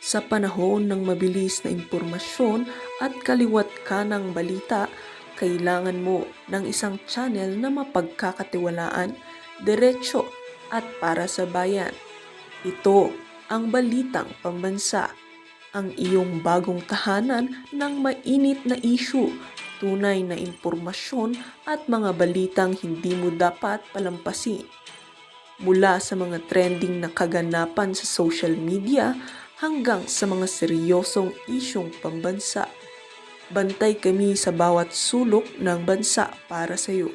Sa panahon ng mabilis na impormasyon at kaliwat ka ng balita, kailangan mo ng isang channel na mapagkakatiwalaan, diretsyo at para sa bayan. Ito ang Balitang Pambansa, ang iyong bagong tahanan ng mainit na issue, tunay na impormasyon at mga balitang hindi mo dapat palampasin. Mula sa mga trending na kaganapan sa social media hanggang sa mga seryosong isyong pambansa. Bantay kami sa bawat sulok ng bansa para sa iyo.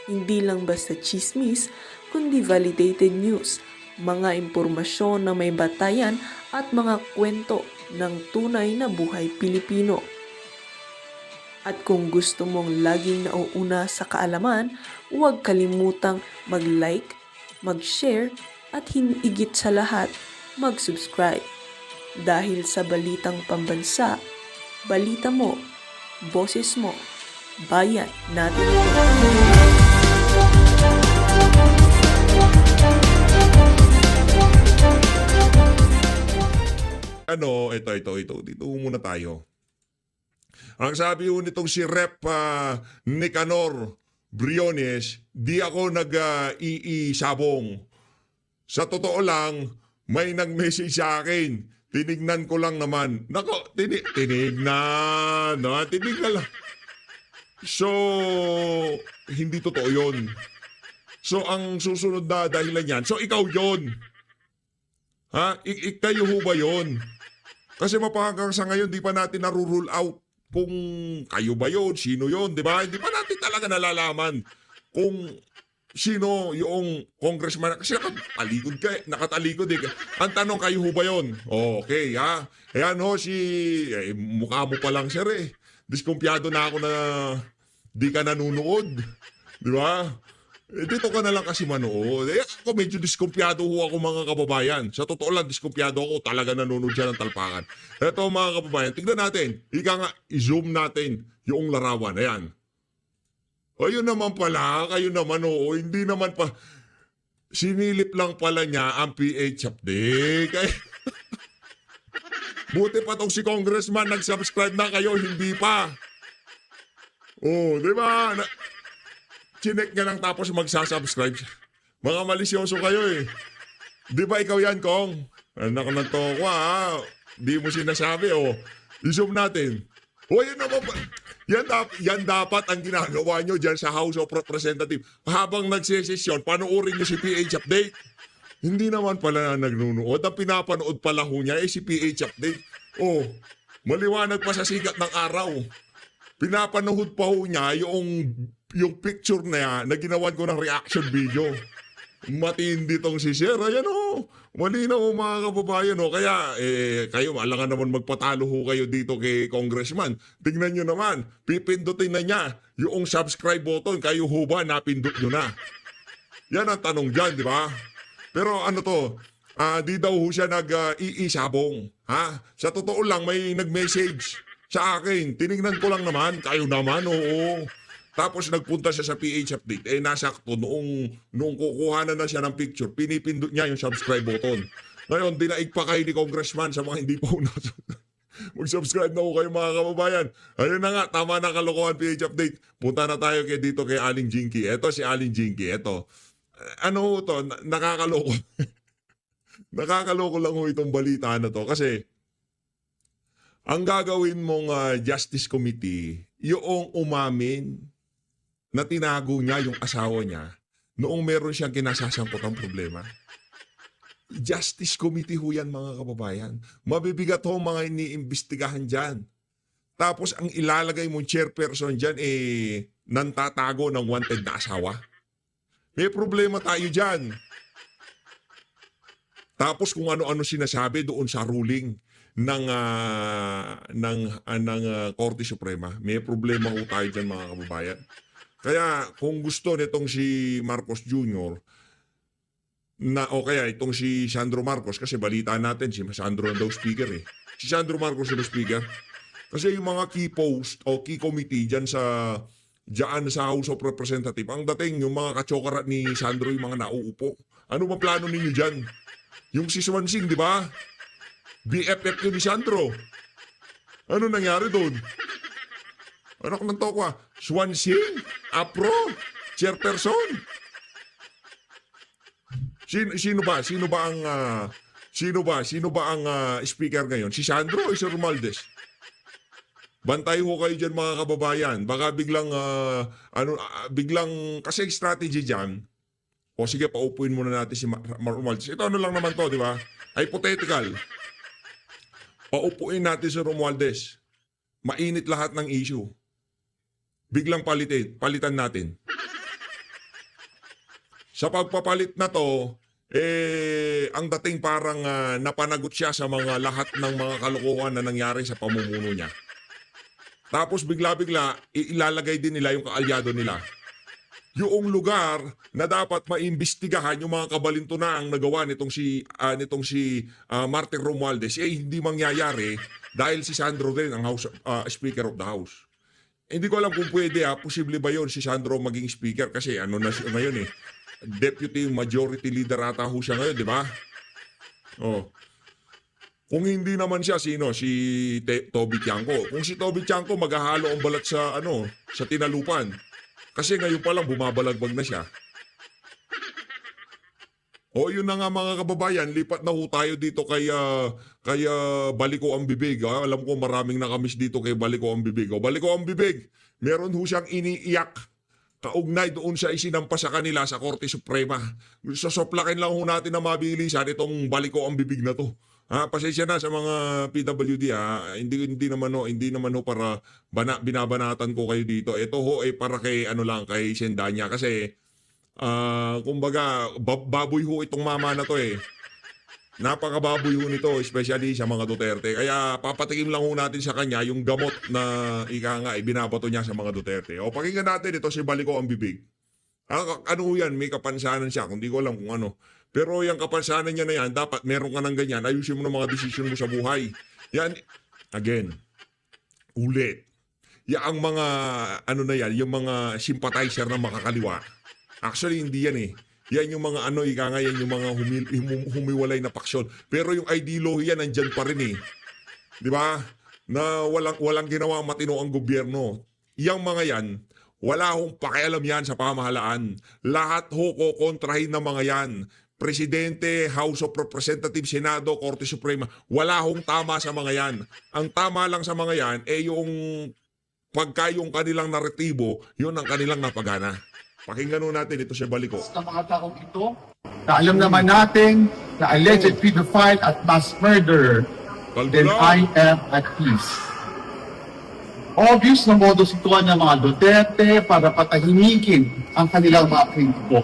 Hindi lang basta chismis, kundi validated news, mga impormasyon na may batayan at mga kwento ng tunay na buhay Pilipino. At kung gusto mong laging nauuna sa kaalaman, huwag kalimutang mag-like, mag-share at higit sa lahat, mag-subscribe. Dahil sa Balitang Pambansa, balita mo, boses mo, bayan natin ito. Ito. Dito muna tayo. Ang sabi ho nitong si Rep Nicanor Briones, di ako nag-iisabong. Sa totoo lang, may nag-message sa akin. Tinignan ko lang naman. Nako, tinignan. No? Tinignan lang. So, hindi totoo yun. So, ang susunod na dahilan yan. So, ikaw yun. Ha? Kayo ho ba yun? Kasi mapahanggang sa ngayon, di pa natin narurule out kung kayo ba yun, sino yun, di ba? Hindi pa natin talaga nalalaman kung sino yung congressman. Kasi nakatalikod eh. Ang tanong, kayo ho ba yun? Okay, ha? Ayan ho, mukha mo pa lang, sir eh. Diskumpiyado na ako na di ka nanunood. Di ba? Dito ka na lang kasi manood. Ako medyo diskumpiyado ho ako mga kababayan. Sa totoo lang, diskumpiyado ako. Talaga nanonood siya ng talpakan. Ito mga kababayan, tignan natin. I-zoom natin yung larawan. Ayan. Ayun naman pala, kayo naman oo. Hindi naman pa. Sinilip lang pala niya ang PH update. Buti pa tong si Congressman, nag-subscribe na kayo, hindi pa. Oh, di ba? Chinek niya lang tapos magsasubscribe. Mga malisyoso kayo eh. Di ba ikaw yan, Kong? Anak ng toko ha. Di mo sinasabi oh. I-zoom natin. O yan naman pa. Yan dapat ang ginagawa nyo dyan sa House of Representatives. Habang nagsesesyon, panoorin nyo si PH Update. Hindi naman pala nagnunood. Ang pinapanood pala ho niya si PH Update. Oh, maliwanag pa sa sikat ng araw. Pinapanood pa ho niya yung picture na yan na ginawan ko ng reaction video. Matindi tong si Sir. Ayan o. Malinaw o mga kababayan o. Kaya kayo alangan naman magpatalo ho kayo dito kay Congressman. Tingnan nyo naman. Pipindutin na niya yung subscribe button. Kayo ho ba napindot nyo na? Yan ang tanong dyan, di ba? Pero ano to? Di daw ho siya nag-iisabong. Ha? Sa totoo lang may nag-message sa akin. Tinignan ko lang naman. Kayo naman, oo. Tapos nagpunta siya sa PH Update. Nasakto noong kukuhanan na siya ng picture, pinipindot niya yung subscribe button. Ngayon, dinaig pa kayo ni Congressman sa mga hindi pa mag-subscribe na ho kayo mga kababayan. Ayun na nga, tama na kalokohan PH Update. Punta na tayo dito kay Aling Jinky. Ito si Aling Jinky. Ito. Ano ho to? Nakakaloko. Nakakaloko lang ho itong balita na to. Kasi, ang gagawin mong Justice Committee, yung umamin na tinago niya yung asawa niya noong meron siyang kinasasangkotang problema. Justice Committee ho yan mga kababayan. Mabibigat ho mga iniimbestigahan dyan. Tapos ang ilalagay mong chairperson dyan nantatago ng wanted na asawa. May problema tayo dyan. Tapos kung ano-ano sinasabi doon sa ruling ng Korte Suprema. May problema ho tayo dyan mga kababayan. Kaya kung gusto nitong si Marcos Jr. O kaya itong si Sandro Marcos, kasi balita natin si Sandro na daw speaker eh. Si Sandro Marcos na speaker. Kasi yung mga key post o key committee dyan sa House of Representatives, ang dating yung mga katsokara ni Sandro yung mga nauupo. Ano ba plano ninyo dyan? Yung si Swansing, di ba? BFF yun ni Sandro. Ano nangyari doon? Anak ng tokwa, Swansea, Apro, chairperson. Sino ba ang speaker ngayon? Si Sandro o si Romualdez? Bantay ho kayo dyan mga kababayan. Baka biglang kasi strategy dyan. O sige, paupuin muna natin si Romualdez. Ito ano lang naman to, di ba? Hypothetical. Paupuin natin si Romualdez. Mainit lahat ng issue. Biglang palitan natin. Sa pagpapalit na to, ang dating parang napanagot siya sa mga lahat ng mga kalokohan na nangyari sa pamumuno niya. Tapos bigla-bigla, ilalagay din nila yung kaalyado nila. Yung lugar na dapat maimbestigahan yung mga kabalintunaang nagawa nitong si Martin Romualdez, hindi mangyayari dahil si Sandro din ang Speaker of the House. Hindi ko alam kung pwede posible ba yun si Sandro maging speaker kasi ano na siya ngayon Deputy Majority Leader ata ho siya ngayon, di ba? Oh. Kung hindi naman siya, sino? Si Toby Tiangco. Kung si Toby Tiangco, maghahalo ang balat sa tinalupan. Kasi ngayon pa lang bumabalagbag na siya. O yun na nga mga kababayan, lipat na ho tayo dito kay Baliko ang Bibig. Alam ko maraming nakamiss dito kay Baliko ang Bibig. O Baliko ang Bibig, meron ho siyang iniiyak kaugnay doon sa isinampas sa kanila sa Korte Suprema. Sosoplakin lang ho natin na mabilisan itong Baliko ang Bibig na to. Pasensya na sa mga PWD Hindi naman ho para binabanatan ko kayo dito. Ito ho ay para kay kay Sendanya kasi kumbaga baboy ho itong mama na to Napakababoy ho nito, especially sa mga Duterte. Kaya papatikim lang ho natin sa kanya yung gamot na binabato niya sa mga Duterte. O pakinggan natin ito si Baliko ang Bibig. Ano yan, may kapansanan siya, hindi ko alam kung ano. Pero yung kapansanan niya na yan, dapat meron ka ng ganyan, ayusin mo ng mga desisyon mo sa buhay. Yan, again, ulit. Yung mga, yung mga sympathizer na makakaliwa. Actually, hindi yan Yan yung mga yan yung mga humiwalay na paksyon. Pero yung ideolohiya nandyan pa rin Di ba? Na walang ginawa matino ang gobyerno. Yang mga yan, wala hong pakialam yan sa pamahalaan. Lahat ho kokontrahin ng mga yan. Presidente, House of Representatives, Senado, Korte Suprema, wala hong tama sa mga yan. Ang tama lang sa mga yan yung pagka yung kanilang naretibo, yun ang kanilang napagana. Pakinggan natin ito si Baliko. Sa mga taong ito, na alam naman natin na alleged pedophile at mass murderer, then I am at peace. Obvious na modus ito ng mga Duterte para patahimikin ang kanilang mga kritiko.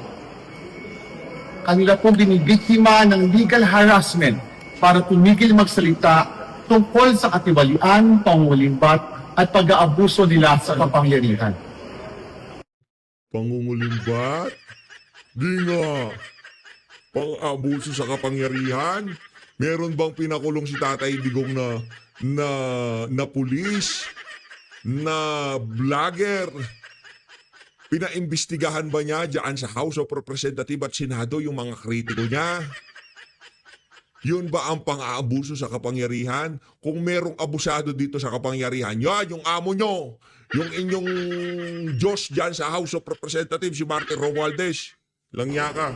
Kanila pong binibiktima ng legal harassment para tumigil magsalita tungkol sa katiwalian, pangulimbat at pag-aabuso nila sa kapangyarihan. Pangungulimbat? Di nga. Pang-abuso sa kapangyarihan? Meron bang pinakulong si Tatay Digong na pulis? Na vlogger? Pinaimbestigahan ba niya dyan sa House of Representatives at Senado yung mga kritiko niya? Yun ba ang pang-aabuso sa kapangyarihan? Kung merong abusado dito sa kapangyarihan, yan yung amo nyo. Yung inyong Diyos dyan sa House of Representatives, si Martin Romualdez. Langya ka.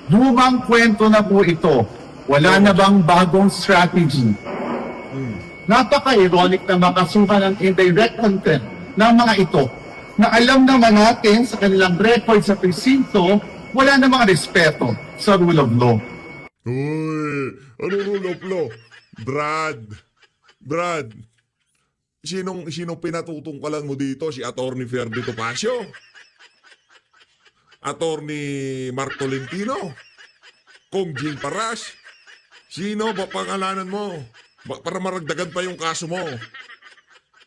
Lumang kwento na po ito. Wala na bang bagong strategy? Napaka-ironic na makasuhan ng indirect content ng mga ito na alam naman natin sa kanilang record sa presinto, wala na mga respeto sa rule of law. Uy, ano rule of law? Brad, sinong pinatutungkalan mo dito? Si Attorney Ferdy Topacio? Attorney Mark Tolentino? Kong Jean Paras? Sino ba pangalanan mo? Para maragdagan pa yung kaso mo.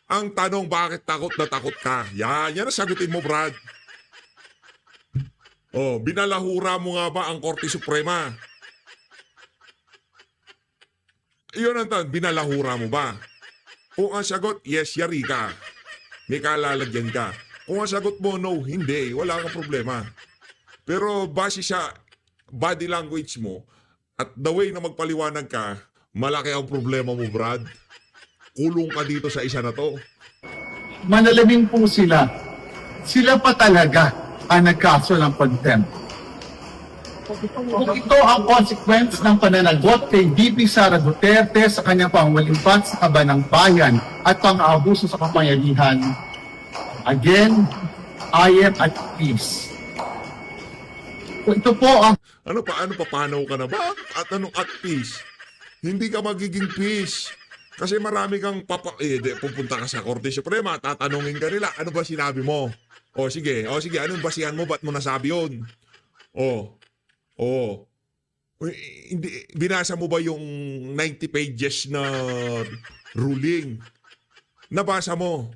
Ang tanong, bakit takot na takot ka? Yan ang sagutin mo, Brad. Binalahura mo nga ba ang Korte Suprema? Iyon ang tanong, binalahura mo ba? Kung ang sagot, yes, yari ka. May kalalagyan ka. Kung ang sagot mo, no, hindi. Wala kang problema. Pero base sa body language mo at the way na magpaliwanag ka, malaki ang problema mo, Brad. Kulong ka dito sa isa na to. Manalamin po sila. Sila pa talaga ang nagkaso ng contempt. Kung ito ang consequence ng pananagot kay VP Sara Duterte sa kanyang pangwalimpat sa kaban ng bayan at pang-aabuso sa kapangyarihan, again, I am at peace. Kung ito po ang Ano papanaw ka na ba? At anong at peace? Hindi ka magiging peace. Kasi marami kang pupunta ka sa Korte Suprema, tatanungin ka nila, ano ba sinabi mo? O sige, anong basihan mo? Ba't mo nasabi yun? Uy, hindi, binasa mo ba yung 90 pages na ruling? Nabasa mo?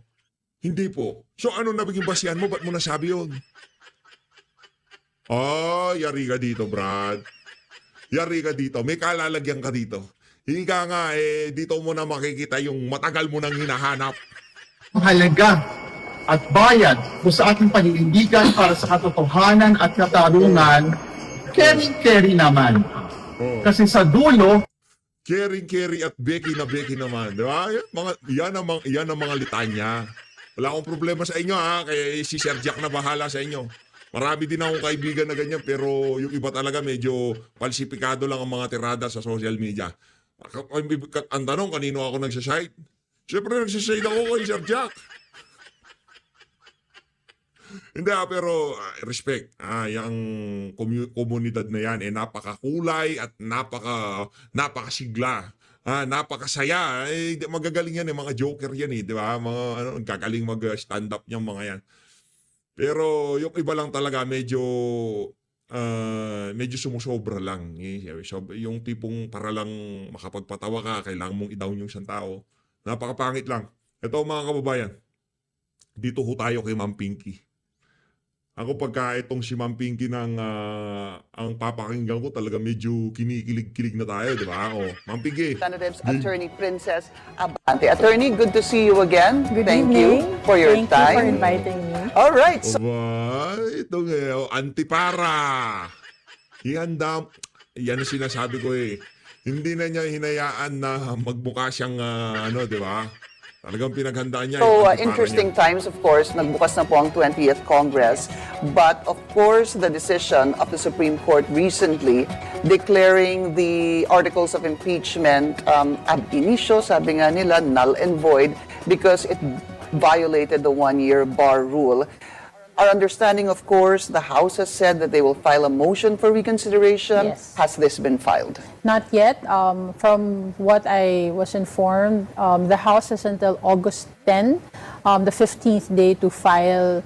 Hindi po. So ano nabiging basihan mo? Ba't mo nasabi yun? Yari ka dito, Brad. Yari ka dito. May kalalagyan ka dito. Higa nga, dito mo na makikita yung matagal mo nang hinahanap. halaga at bayad po sa ating paninindigan para sa katotohanan at katarungan, carry naman. Kasi sa dulo, Caring at Becky naman. Di ba? Yan ang mga litanya. Wala akong problema sa inyo ha. Kaya si Sir Jack na bahala sa inyo. Marami din akong kaibigan na ganyan pero yung iba talaga medyo falsifikado lang ang mga tirada sa social media. Ang tanong, kanino ako nagsaside? Siyempre nagsaside ako kay Sir Jack. Hindi pero respect. Yung komunidad na yan napakakulay at napakasigla. Napakasaya. Magagaling yan mga joker yan di ba? Mga gagaling mag-stand up yung mga yan. Pero yung iba lang talaga medyo sumusobra lang. Yung tipong para lang makapagpatawa ka, kailangan mong i-down yung isang tao. Napakapangit lang. Ito mga kababayan, dito ho tayo kay Ma'am Pinky. Ako pagka itong si Ma'am Pinky ang papakinggan ko talaga medyo kinikilig-kilig na tayo, di ba? Ma'am Pinky. Representatives Attorney Princess Abante. Attorney, good to see you again. Good Thank evening. you for your Thank time. you for inviting me. All right. So, Ito antipara. Ihanda, yan ang sinasabi ko Hindi na niya hinayaan na magmukha siyang di ba? Talagang pinaghandaan niya. yung antipara interesting niya. times, of course. Nagbukas na po ang 20th Congress. But, of course, the decision of the Supreme Court recently declaring the articles of impeachment ab initio, sabi nga nila, null and void because it violated the one-year bar rule. Our understanding, of course, the House has said that they will file a motion for reconsideration. Yes. Has this been filed? Not yet. From what I was informed, the House has until August 10, the 15th day, to file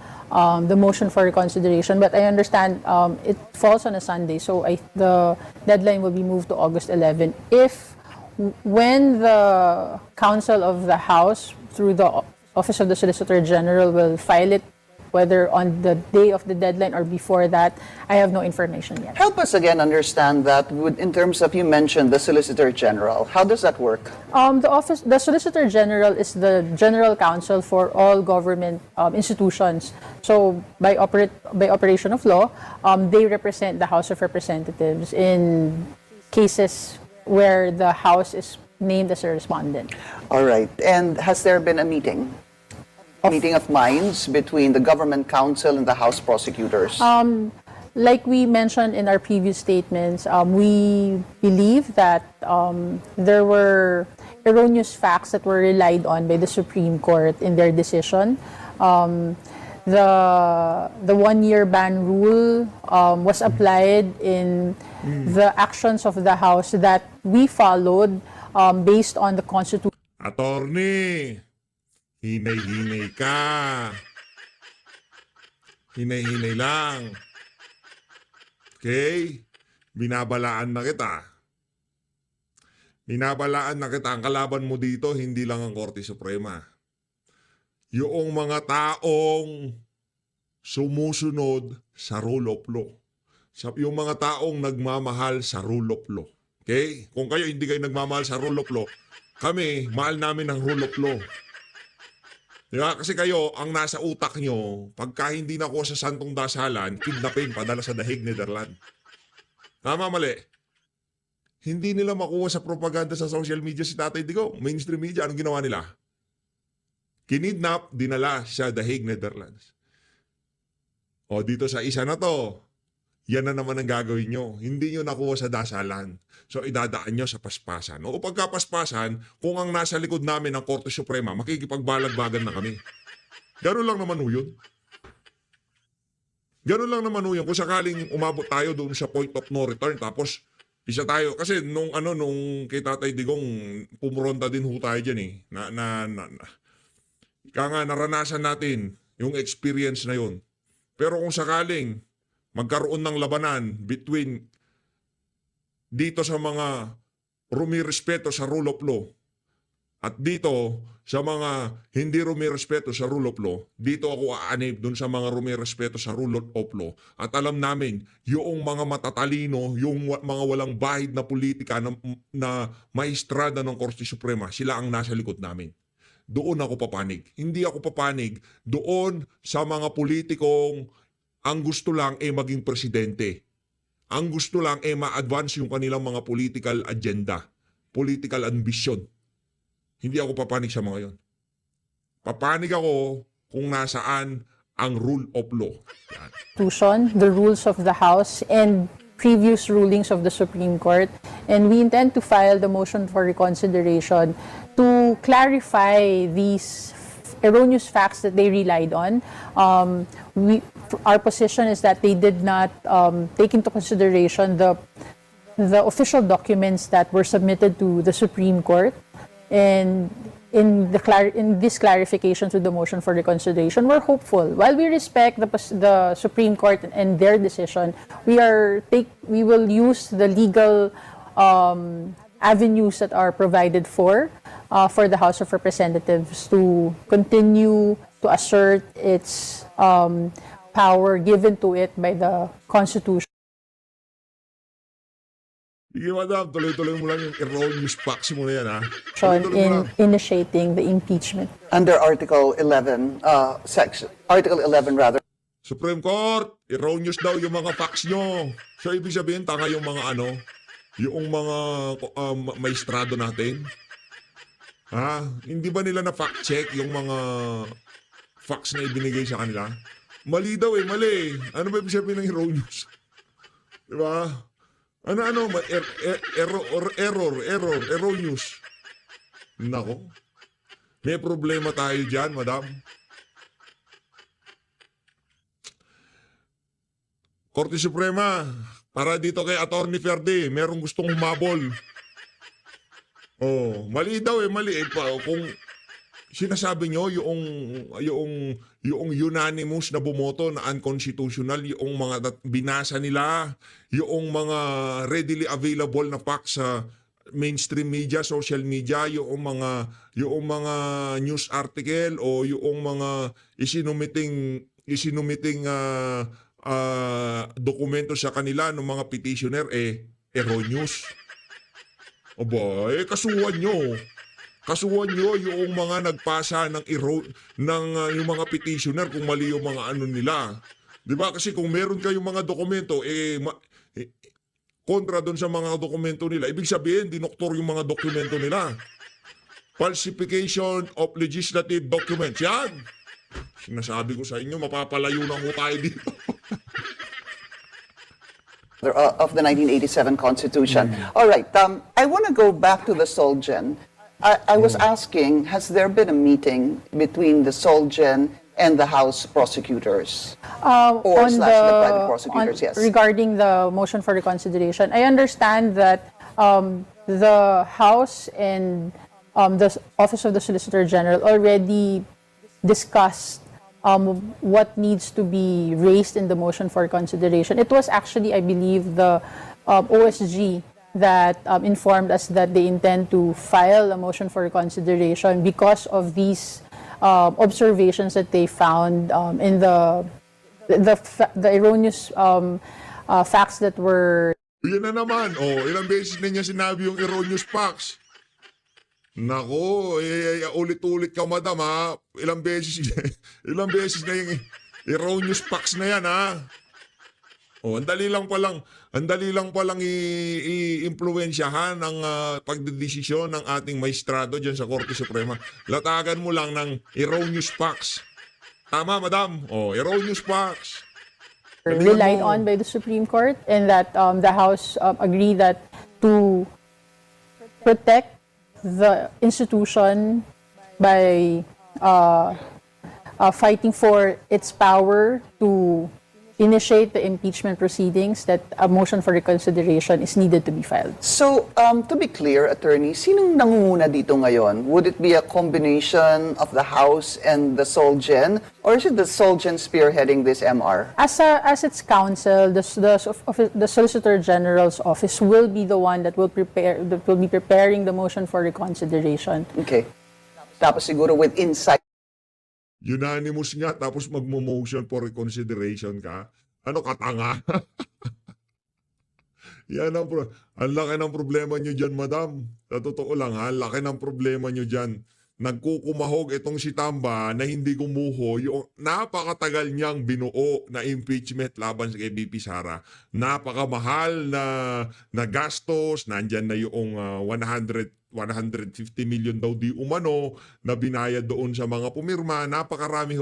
the motion for reconsideration. But I understand it falls on a Sunday, so the deadline will be moved to August 11. When the Counsel of the House, through the Office of the Solicitor General, will file it, whether on the day of the deadline or before that, I have no information yet. Help us again understand that in terms of, you mentioned the Solicitor General. How does that work? The Solicitor General is the general counsel for all government institutions. So by operation of law, they represent the House of Representatives in cases where the House is named as a respondent. All right. And has there been a meeting of minds between the government counsel and the House prosecutors? Like we mentioned in our previous statements, we believe that there were erroneous facts that were relied on by the Supreme Court in their decision. The one-year ban rule was applied in the actions of the House that we followed based on the Constitution. Attorney, hinay-hinay ka. Hinay-hinay lang. Okay? Binabalaan na kita. Ang kalaban mo dito, hindi lang ang Korte Suprema. Yung mga taong sumusunod sa rule of law. Yung mga taong nagmamahal sa rule of law. Okay? Kung kayo hindi kayo nagmamahal sa rule of law, kami, mahal namin ang rule of law. Diba? Kasi kayo, ang nasa utak nyo, pagka hindi na ako sa Santong Dasalan, kidnapin, padala sa Dahig, Netherlands. Tama, mali. hindi nila makuha sa propaganda sa social media si Tatay Digong. Mainstream media, anong ginawa nila? Kinidnap, dinala sa The Hague, Netherlands. O dito sa isa na to, yan na naman ang gagawin nyo. Hindi nyo nakuha sa dasalan. So idadaan nyo sa paspasan. O pagkapaspasan, kung ang nasa likod namin ng Korte Suprema, makikipagbalagbagan na kami. Ganun lang naman ho yun. Ganun lang naman ho yun. Kung sakaling umabot tayo doon sa point of no return, tapos isa tayo. Kasi nung kay Tatay Digong, pumuronda din ho tayo dyan eh. Kaya nga naranasan natin yung experience na yun. Pero kung sakaling magkaroon ng labanan between dito sa mga rumirespeto sa rule of law at dito sa mga hindi rumirespeto sa rule of law, dito ako aanib dun sa mga rumirespeto sa rule of law. At alam namin, yung mga matatalino, yung mga walang bahid na politika na maestrada ng Korte Suprema, sila ang nasa likod namin. Doon ako papanig. Hindi ako papanig doon sa mga politikong ang gusto lang maging presidente. Ang gusto lang ma-advance yung kanilang mga political agenda, political ambition. Hindi ako papanig sa mga yon. Papanig ako kung nasaan ang rule of law. Yan. Constitution, the rules of the House, and previous rulings of the Supreme Court. And we intend to file the motion for reconsideration to clarify these erroneous facts that they relied on. Our position is that they did not take into consideration the official documents that were submitted to the Supreme Court. And in this clarification to the motion for reconsideration, we're hopeful. While we respect the Supreme Court and their decision, we will use the legal avenues that are provided for the House of Representatives to continue to assert its power given to it by the Constitution. Sige, madam, tuloy-tuloy mo lang yung erroneous facts mo na yan, ha? Tuloy-tuloy mo In lang. initiating the impeachment. Under Article 11, Article 11 rather. Supreme Court, erroneous daw yung mga facts nyo. So, ibig sabihin, tanga yung mga yung mga maestrado natin. Ha? Hindi ba nila na fact check yung mga facts na ibinigay sa kanila? Mali daw mali. Ano ba ibig sabihin ng erroneous? Diba? Error, erroneous. Nako. May problema tayo dyan, madam. Korte Suprema, para dito kay Attorney Ferde, merong gustong humabol. Oh, mali daw mali. Kung sinasabi nyo yung unanimous na bumoto na unconstitutional, yung mga binasa nila, yung mga readily available na facts sa mainstream media, social media, yung mga news article o yung mga isinumiting dokumento sa kanila ng mga petitioner erroneous. Aba, kasuhan nyo. Kasuhan nyo yung mga nagpasa ng yung mga petitioner kung mali yung mga nila. Diba? Kasi kung meron kayong mga dokumento, kontra doon sa mga dokumento nila, ibig sabihin, dinoktor yung mga dokumento nila. Falsification of legislative documents. Yan! Sinasabi ko sa inyo, mapapalayo na ko tayo dito. Of the 1987 Constitution. All right. I want to go back to the Solgen. I was asking, has there been a meeting between the Solgen and the House prosecutors? Or On slash the private prosecutors, yes. Regarding the motion for reconsideration, I understand that the House and the Office of the Solicitor General already discussed what needs to be raised in the motion for consideration. It was actually, I believe, the OSG that informed us that they intend to file a motion for reconsideration because of these observations that they found in the erroneous facts that were. Yan na naman. Ilang beses na niya sinabi yung erroneous facts. Nako, ulit-ulit ka, madam, ha? Ilang beses na yung erroneous facts na yan, ha? Oh, ang dali lang palang i-impluwensyahan ang pagdedesisyon ng ating maestrado diyan sa Korte Suprema. Latagan mo lang ng erroneous facts. Tama, madam. Oh, erroneous facts. Galingan relied mo. on by the Supreme Court, and that the House agreed that to protect the institution by fighting for its power to initiate the impeachment proceedings, that a motion for reconsideration is needed to be filed. So, to be clear, Attorney, sinong nangunguna dito ngayon? Would it be a combination of the House and the Solgen, or is it the Solgen spearheading this MR? As its counsel, the Solicitor General's office will be the one that will be preparing the motion for reconsideration. Okay. Tapos siguro with insight Unanimous nga, tapos magmo-motion for reconsideration ka. Ano katanga? Yan ang laki ng problema nyo dyan, madam. Sa totoo lang ha, laki ng problema nyo dyan. Nagkukumahog itong si Tamba na hindi kumuho yung napakatagal niyang binuo na impeachment laban sa kay BP Sara. Napakamahal na gastos, nandyan na yung 150 million daw di umano na binayad doon sa mga pumirma. Napakarami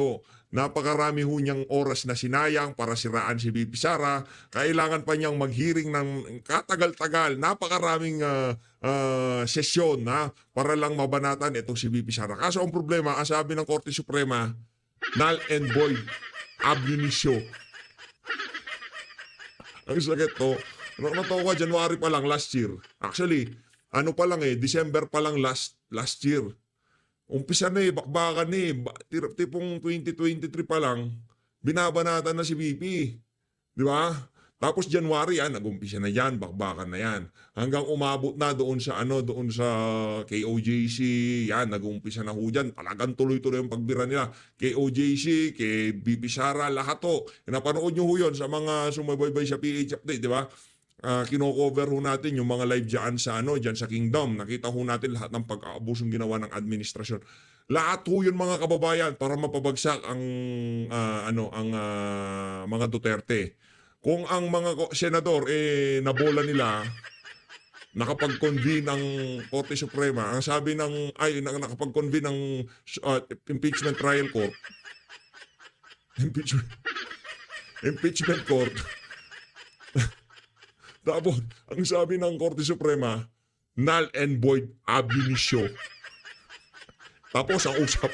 ho niyang oras na sinayang para siraan si BP Sara. Kailangan pa niyang mag-hearing ng katagal-tagal. Napakaraming sesyon para lang mabanatan itong si BP Sara. Kaso ang problema, ang sabi ng Korte Suprema, null and void ab initio. Ang sakit to. Natawa January pa lang last year. Actually, ano pa lang December pa lang last year. Umpisa na bakbakan tipong 2023 pa lang, binabanatan na si BP. Di ba? Tapos January, nag-umpisa na yan, bakbakan na yan. Hanggang umabot na doon sa KOJC, yan, nag-umpisa na ho dyan. Talagang tuloy-tuloy ang pagbira nila. KOJC, kay BP Sara, lahat to. Napanood nyo ho yun sa mga sumabaybay sa PH Update, di ba? Kino-cover ho natin yung mga live dyan sa Kingdom. Nakita ho natin lahat ng pag-aabusong ginawa ng administrasyon. Lahat ho yun mga kababayan para mapabagsak ang mga Duterte. Kung ang mga senador nabola nila, nakapag-convene ng Korte Suprema, ang sabi nakapag-convene ng impeachment trial court, impeachment court. Tapos, ang sabi ng Korte Suprema, null and void ab initio. Tapos, ang usap,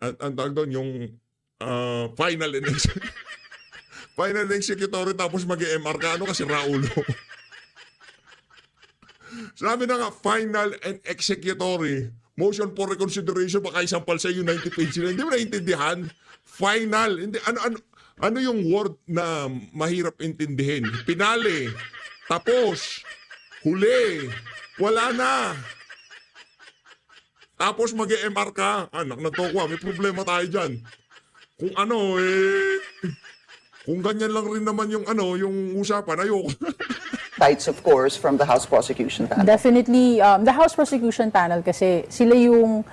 ang tawag doon, yung final and executory, tapos mag-MR ka, kasi Raulo. Sabi na nga, final and executory, motion for reconsideration, baka isampal sa 90 pages na, hindi mo naintindihan. Final, hindi, ano yung word na mahirap intindihin? Pinale, tapos, huli, wala na. Tapos mag-MR ka, anak na to ko, may problema tayo dyan. Kung ganyan lang rin naman yung usapan, ayoko. sites, of course, from the House Prosecution Panel. Definitely, the House Prosecution Panel kasi sila yung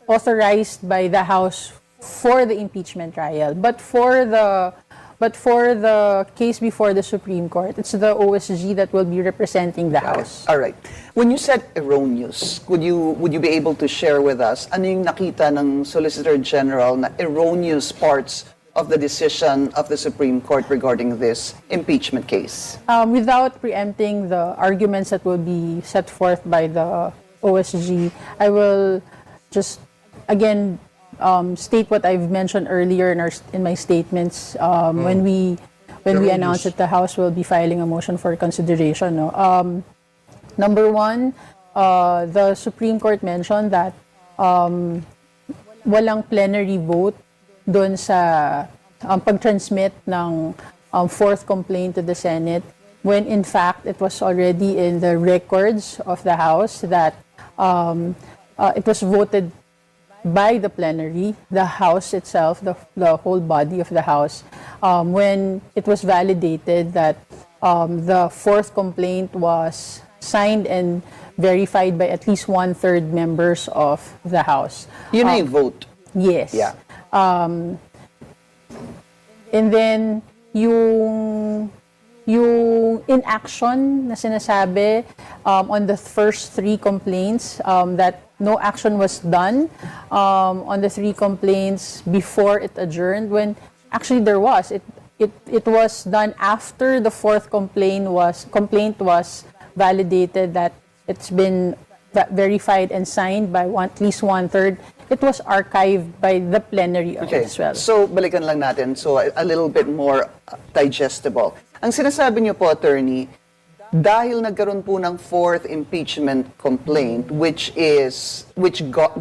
authorized by the House for the impeachment trial. But for the case before the Supreme Court, it's the OSG that will be representing the House. All right. When you said erroneous, would you be able to share with us ano yung nakita ng Solicitor General na erroneous parts of the decision of the Supreme Court regarding this impeachment case? Without preempting the arguments that will be set forth by the OSG, I will just again state what I've mentioned earlier in my statements when we announced that the House will be filing a motion for consideration. No? Number one, the Supreme Court mentioned that walang plenary vote doon sa pag-transmit ng fourth complaint to the Senate, when in fact it was already in the records of the House that it was voted by the plenary, the House itself, the whole body of the House, when it was validated that the fourth complaint was signed and verified by at least 1/3 members of the House. Yun na yung vote. Yes. Yeah. And then, yung inaction na sinasabi on the first 3 complaints, that no action was done on the 3 complaints before it adjourned, when actually there was. It was done after the 4th complaint was validated, that it's been verified and signed by at least 1/3. It was archived by the plenary as well. So, balikan lang natin. So, a little bit more digestible. Ang sinasabi niyo po, Attorney, dahil nagkaroon po ng 4th impeachment complaint, which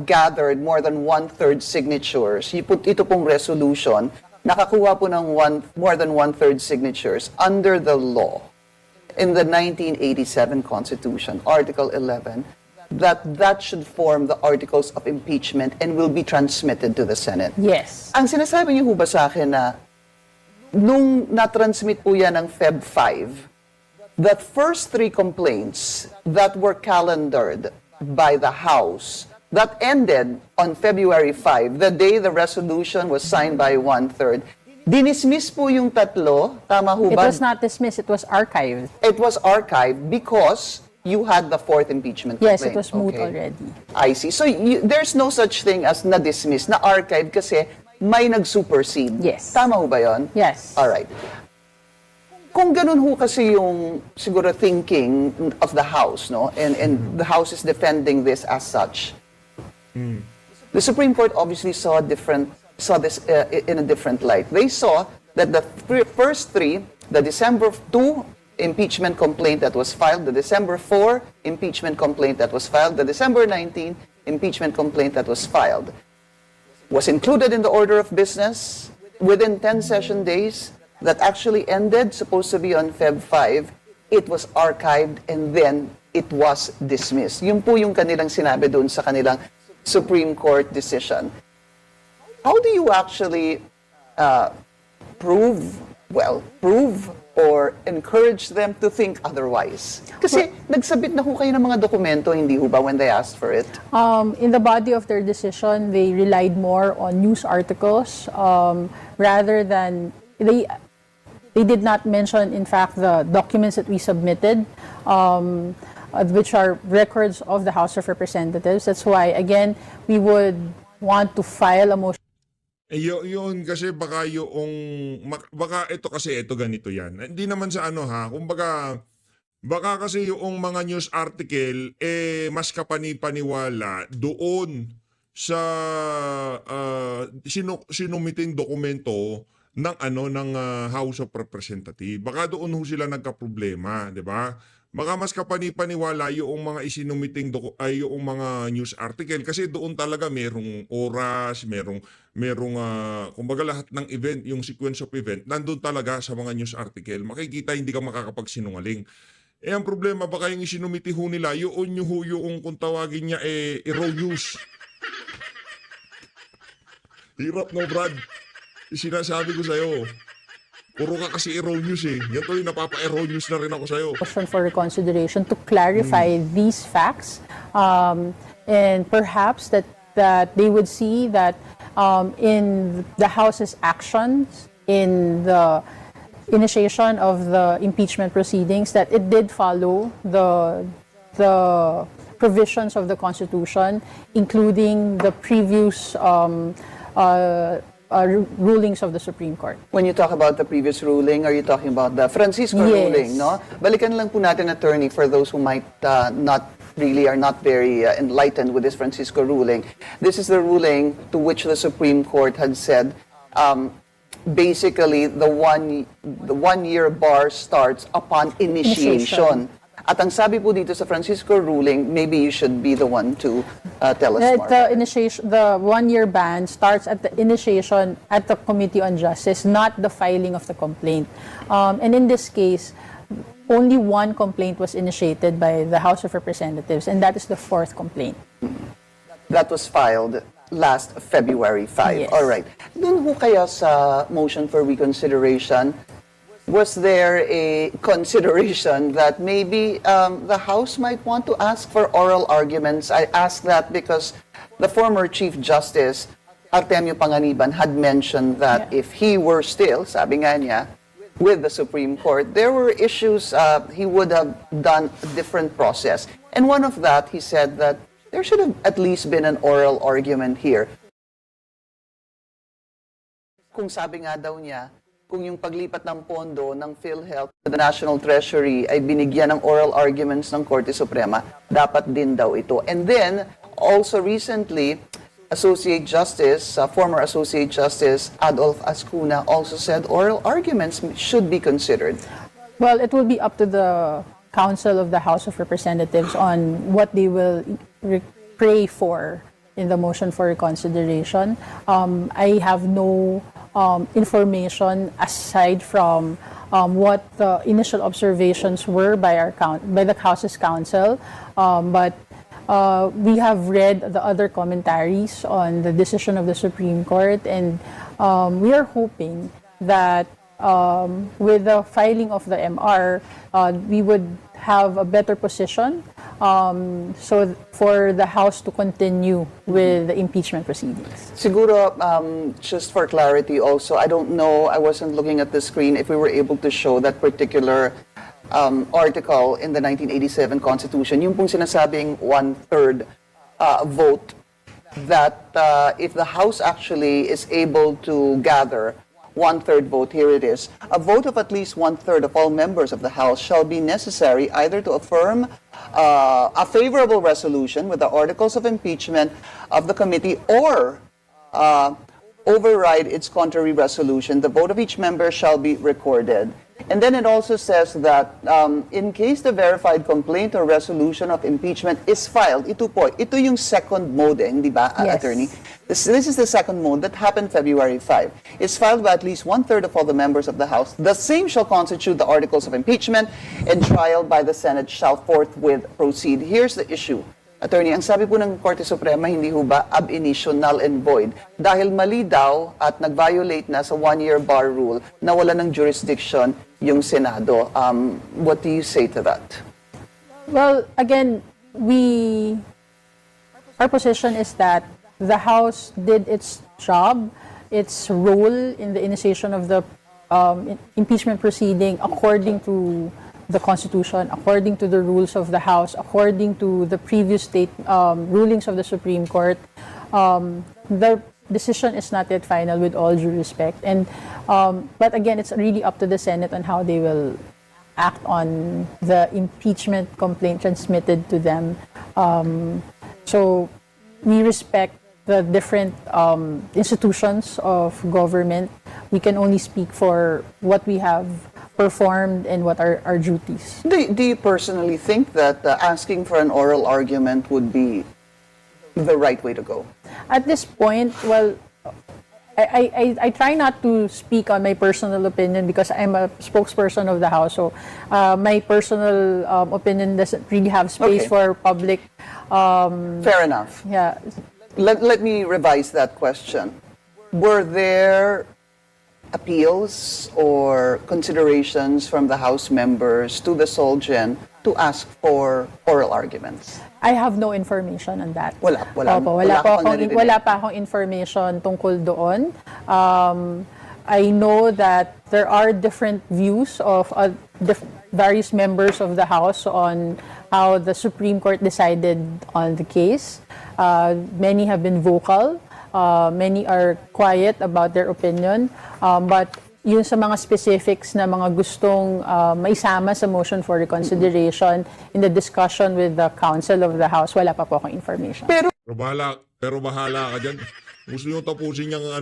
gathered more than 1/3 signatures, ito pong resolution, nakakuha po ng more than 1/3 signatures under the law in the 1987 Constitution, Article 11, that should form the articles of impeachment and will be transmitted to the Senate. Yes. Ang sinasabi niyo ho ba sa akin na nung na-transmit po yan ng Feb 5, the first 3 complaints that were calendared by the House that ended on February 5, the day the resolution was signed by 1/3, dinismiss po yung 3, tama ho It ba? was not dismissed, it was archived. It was archived because you had the 4th impeachment Yes, complaint. it was moot Okay. already. I see. So there's no such thing as na-dismiss, na-archive kasi may nag-supersede. Yes. Tama ho ba yun? Yes. Alright. Kung ganun ho kasi yung siguro thinking of the House, no? And the House is defending this as such. The Supreme Court obviously saw this in a different light. They saw that the first 3, the December 2 impeachment complaint that was filed, the December 4 impeachment complaint that was filed, the December 19 impeachment complaint that was filed, was included in the order of business within 10 session days that actually ended, supposed to be on Feb 5. It was archived and then it was dismissed. Yun po yung kanilang sinabi doon sa kanilang Supreme Court decision. How do you actually prove or encourage them to think otherwise? Kasi nagsabit na ho kayo ng mga dokumento, hindi ho ba, when they asked for it? In the body of their decision, they relied more on news articles rather than they did not mention, in fact, the documents that we submitted, which are records of the House of Representatives. That's why, again, we would want to file a motion. Yun kasi baka ito ganito yan. Hindi naman sa ano ha, kumbaga baka kasi yung mga news article mas kapani-paniwala doon sa sinumiting dokumento ng House of Representatives. Baka doon ho sila nagka-problema, 'di ba? Baka mas kapani-paniwala yung mga isinumiting yung mga news article kasi doon talaga merong oras, merong kumbaga lahat ng event, yung sequence of event, nandun talaga sa mga news article. Makikita hindi ka makakapagsinungaling. Ang problema baka yung isinumiti ho nila, yung kung tawagin niya erroneous. Hirap no, Brad. Sinasabi ko sa'yo. Puro ka kasi erroneous eh. Yan to yung napapa-erroneous na rin ako sa'yo. Motion for reconsideration to clarify these facts, and perhaps that they would see that in the House's actions in the initiation of the impeachment proceedings, that it did follow the provisions of the Constitution, including the previous rulings of the Supreme Court. When you talk about the previous ruling, are you talking about the Francisco Yes. ruling, no? Balikan lang po natin, attorney, for those who might are not very enlightened with this Francisco ruling. This is the ruling to which the Supreme Court had said, basically the 1 year bar starts upon initiation. At ang sabi po dito sa Francisco ruling, maybe you should be the one to tell us more. The 1 year ban starts at the initiation at the Committee on Justice, not the filing of the complaint. And in this case, only 1 complaint was initiated by the House of Representatives, and that is the 4th complaint. That was filed last February 5. Yes. All right. Doon ho kaya sa motion for reconsideration, was there a consideration that maybe the House might want to ask for oral arguments? I ask that because the former Chief Justice Artemio Panganiban had mentioned that if he were still, sabi nga niya, with the Supreme Court, there were issues he would have done a different process. And one of that, he said that there should have at least been an oral argument here. Kung sabi nga daw niya, kung yung paglipat ng pondo ng PhilHealth to the National Treasury ay binigyan ng oral arguments ng Korte Suprema, dapat din daw ito. And then, also recently, former Associate Justice Adolf Ascuna also said oral arguments should be considered. Well, it will be up to the Council of the House of Representatives on what they will pray for in the motion for reconsideration. I have no information aside from what the initial observations were by the House's counsel, but we have read the other commentaries on the decision of the Supreme Court, and we are hoping that with the filing of the MR, we would have a better position so for the House to continue with the impeachment proceedings. Siguro, just for clarity also, I don't know, I wasn't looking at the screen, if we were able to show that particular article in the 1987 Constitution, yung pong sinasabing one-third vote, that if the House actually is able to gather one-third vote, here it is, a vote of at least one-third of all members of the House shall be necessary either to affirm a favorable resolution with the articles of impeachment of the committee or override its contrary resolution. The vote of each member shall be recorded. And then it also says that in case the verified complaint or resolution of impeachment is filed, ito yung second mode, hindi ba, Yes. Attorney? This is the second mode that happened February 5. It's filed by at least one-third of all the members of the House. The same shall constitute the articles of impeachment, and trial by the Senate shall forthwith proceed. Here's the issue. Attorney, ang sabi po ng Korte Suprema, hindi ho ba ab initio, null and void? Dahil mali daw at nag-violate na sa one-year bar rule na wala ng jurisdiction yung Senado. What do you say to that? Well, again, our position is that the House did its job, its role in the initiation of the impeachment proceeding according to the Constitution, according to the rules of the House, according to the previous rulings of the Supreme Court. The decision is not yet final, with all due respect. And but again, it's really up to the Senate on how they will act on the impeachment complaint transmitted to them. So we respect the different institutions of government. We can only speak for what we have performed and what are our duties. Do you personally think that asking for an oral argument would be the right way to go? At this point, well, I try not to speak on my personal opinion because I'm a spokesperson of the House. So my personal opinion doesn't really have space Okay. for public. Fair enough. Yeah. Let me revise that question. Were there appeals or considerations from the House members to the Solgen to ask for oral arguments? I have no information on that. Wala Opo, ka pang naririnig. wala pa akong information tungkol doon. I know that there are different views of various members of the House on how the Supreme Court decided on the case. Many have been vocal. Many are quiet about their opinion. But yun sa mga specifics na mga gustong maisama sa motion for reconsideration in the discussion with the Council of the House, wala pa po akong information. Pero bahala ka dyan. Gusto nyo tapusin yung